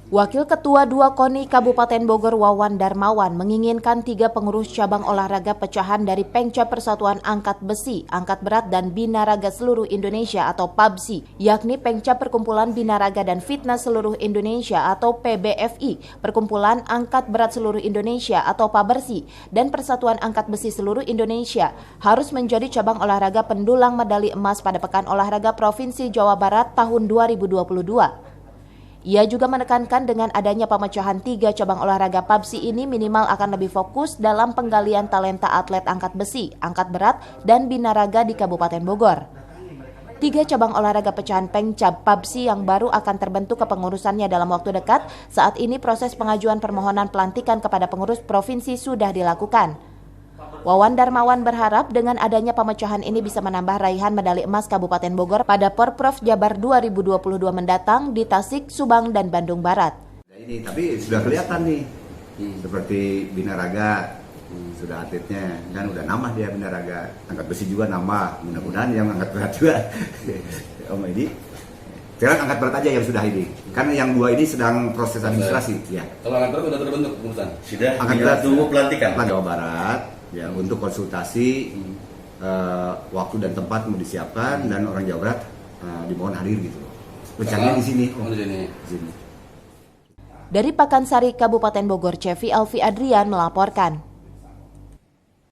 Wakil Ketua 2 KONI Kabupaten Bogor Wawan Darmawan menginginkan 3 pengurus cabang olahraga pecahan dari Pengcap Persatuan Angkat Besi, Angkat Berat dan Binaraga Seluruh Indonesia atau PABSI, yakni Pengcap Perkumpulan Binaraga dan Fitness Seluruh Indonesia atau PBFI, Perkumpulan Angkat Berat Seluruh Indonesia atau PABERSI, dan Persatuan Angkat Besi Seluruh Indonesia harus menjadi cabang olahraga pendulang medali emas pada Pekan Olahraga Provinsi Jawa Barat tahun 2022. Ia juga menekankan dengan adanya pemecahan 3 cabang olahraga PABSI ini minimal akan lebih fokus dalam penggalian talenta atlet angkat besi, angkat berat, dan binaraga di Kabupaten Bogor. 3 cabang olahraga pecahan Pengcap PABSI yang baru akan terbentuk kepengurusannya dalam waktu dekat. Saat ini proses pengajuan permohonan pelantikan kepada pengurus provinsi sudah dilakukan. Wawan Darmawan berharap dengan adanya pemecahan ini bisa menambah raihan medali emas Kabupaten Bogor pada Porprov Jabar 2022 mendatang di Tasik, Subang, dan Bandung Barat. Ini tapi sudah kelihatan nih, seperti binaraga, sudah atletnya kan udah nambah dia binaraga, angkat besi juga nambah, mudah-mudahan yang angkat berat juga. Om Edi, sekarang angkat berat aja yang sudah ini, kan yang 2 ini sedang proses administrasi. Ya. Kalau angkat berat sudah terbentuk kepengurusan? Sudah, angkat berat tunggu pelantikan. Jawa Barat. Ya, untuk konsultasi waktu dan tempat mau disiapkan dan orang Jawa Barat dimohon hadir gitu. Pecannya di sini. Di sini. Dari Pakansari, Kabupaten Bogor, Cevi Alfi Adrian melaporkan.